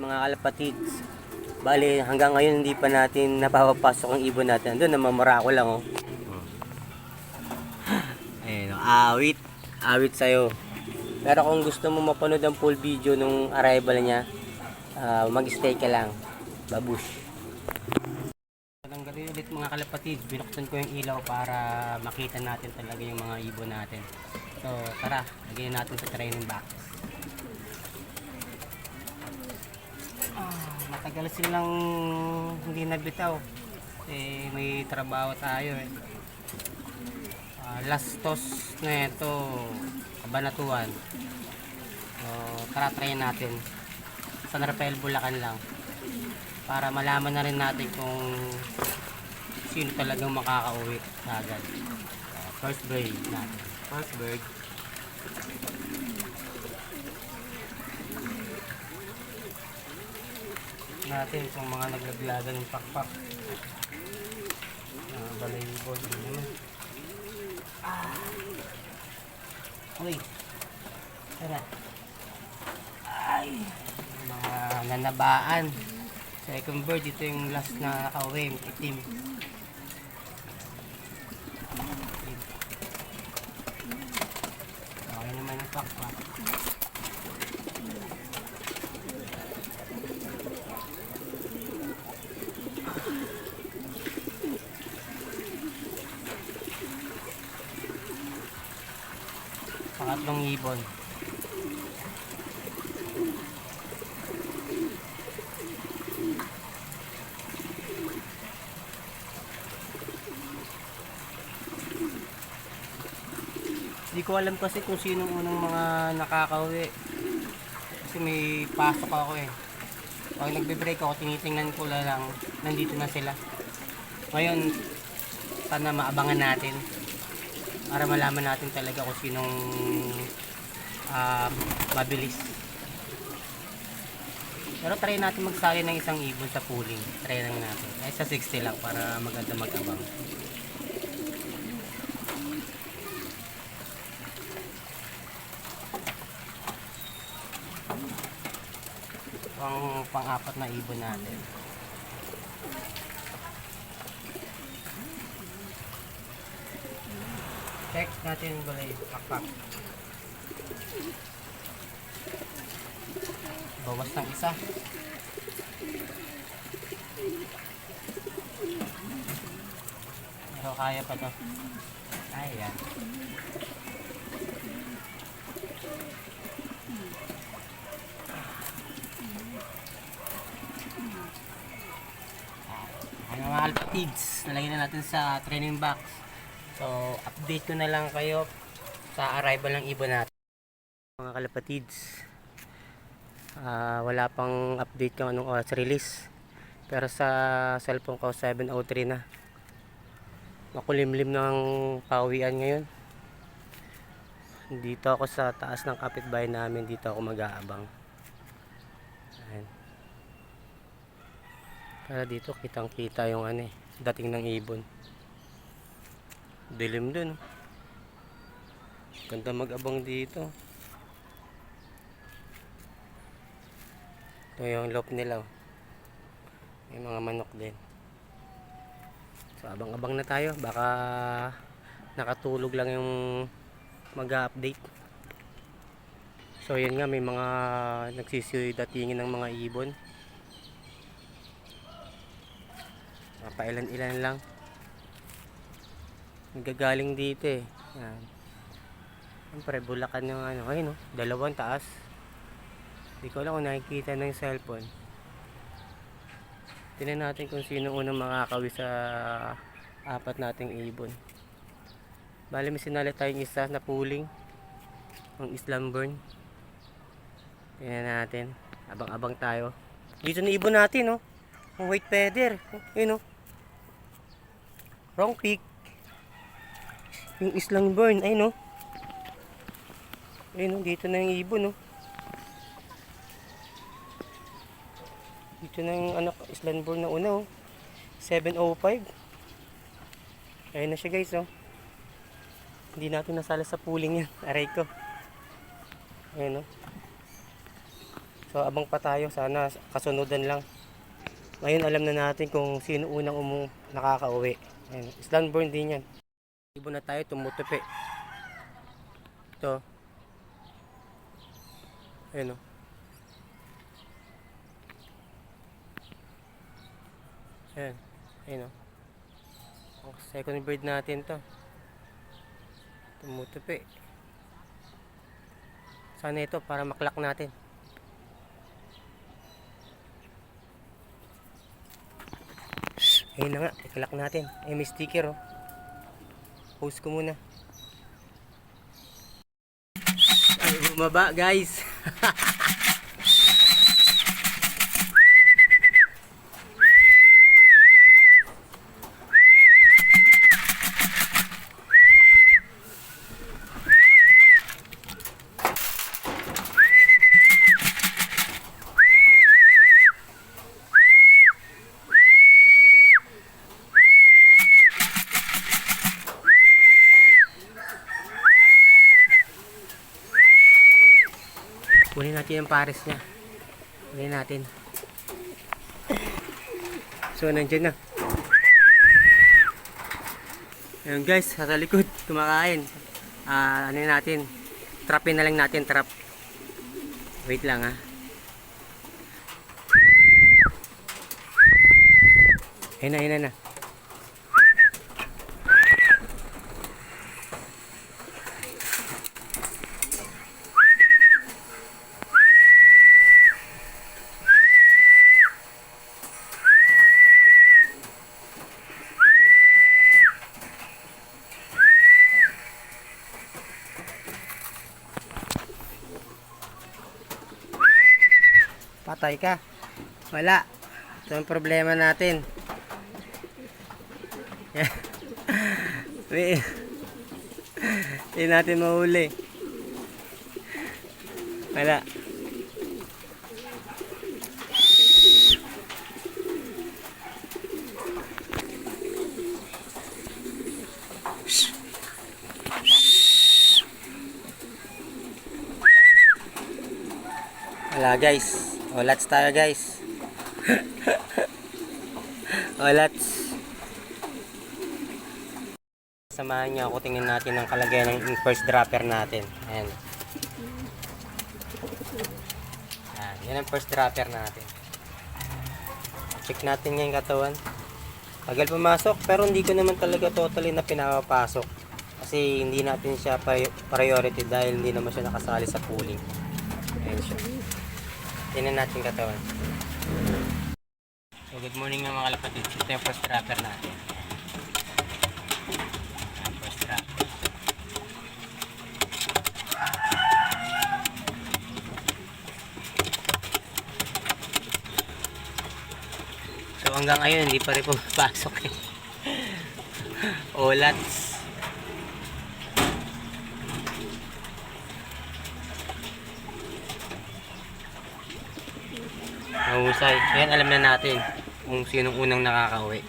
mga kalapatids. Bali, hanggang ngayon hindi pa natin napapapasok ang ibon natin. Doon, namamara ko lang, oh. Ayun, oh, awit. Awit sa'yo. Pero kung gusto mo mapanood ang full video nung arrival niya, mag-stay ka lang. Babush. Tanggalin ulit mga kalapatids. Binuksan ko yung ilaw para makita natin talaga yung mga ibon natin. So, tara. Lagyan natin sa training box. Matagal silang hindi nagbitaw. May trabaho tayo eh. Last toss na ito, Kabanatuan. So, tara try natin. San Rafael, Bulacan lang. Para malaman na rin natin kung sino talagang makakauwi agad. First bird natin. First bird. Natin kung mga naglaglagan ng pakpak. Balaybo din naman. Uy. Tara. Ay. Mga nanabaan. Second bird, ito yung last na nakauwi, itim. Okay naman ang pakpak. Pangatlong ibon. Hindi ko alam kasi kung sino unang mga nakakauwi. Kasi may pasok ako eh. Pag nagbe-break ako, tinitingnan ko lang nandito na sila. Ngayon, sana maabangan natin. Para malaman natin talaga kung sinong mabilis. Pero try natin magsali ng isang ibon sa pooling. Try lang natin. Ay sa 60 lang para maganda mag-abang. Pang-apat na ibon natin. Check natin balay pakpak. Bawas ng isa. Pero kaya pa to. Ayan. Ano mga alpatids, nalagyan na natin sa training box. So, update ko na lang kayo sa arrival ng ibon natin. Mga kalapatids, wala pang update yung anong oras release. Pero sa cellphone ko, 7:03 na. Makulimlim ng pawian ngayon. Dito ako sa taas ng kapitbahay namin, dito ako mag-aabang. Ayan. Para dito kitang kita yung dating ng ibon. Dilim dun. Ganda mag-abang dito. Ito yung loop nila. May mga manok din. So abang-abang na tayo. Baka nakatulog lang yung mag-update. So yun nga, may mga nagsisidatingin ng mga ibon. Pailan-ilan lang. Nagagaling dito eh. Yan. Siyempre, Bulacan yung ayun, no? Dalawang taas. Hindi ko alam kung nakikita ng cellphone. Tingnan natin kung sino unang makakawi sa apat nating ibon. Bali, may sinali tayong isa na pooling. Ang Islamburn. Tingnan natin. Abang-abang tayo. Dito na ibon natin, no? Ang white feather. Ayun, no? Wrong peak. Yung Islamburn, ay no. Ayun, no, dito na yung ibon, no. Dito na yung Islamburn na una, oh. 7:05. Ayun na siya, guys, oh. Hindi natin nasala sa pooling yan. Aray ko. Ayun, oh. So abang pa tayo, sana kasunodan lang. Ngayon alam na natin kung sino unang nakakauwi. Ayan, Stanborn din yan. Ibon na tayo, tumutupi. Ito. Ayan o. Ayan. Ayan o. Second bird natin to. Tumutupi. Sana ito para maklak natin. Ayun na nga, iklak natin. Eh, may sticker oh. Post ko muna. Ay, bumaba guys. Kunin natin yung pares niya. Kunin natin. So, nandiyan na. Ayun guys, sa likod, kumakain. Ano natin? Trapin na lang natin, trap. Wait lang ha. Ayun na. Patay ka. Wala. Ito ang problema natin. Hindi natin mahuli. Wala. Wala guys. Olats tayo guys. Olats. Samahan niyo ako, tingnan natin ang kalagayan ng first dropper natin. Ayan. Yan ang first dropper natin. Check natin ngayon katawan. Tagal pumasok pero hindi ko naman talaga totally na pinapapasok. Kasi hindi natin siya priority dahil hindi naman siya nakasali sa pooling. Ayan siya. Tingnan natin katawan. So good morning mga kalapatid. Ito yung first dropper natin. First dropper. So hanggang ngayon hindi pa rin pumapasok eh. Olats. Mahusay. Ayan, alam na natin kung sinong unang nakakauwi.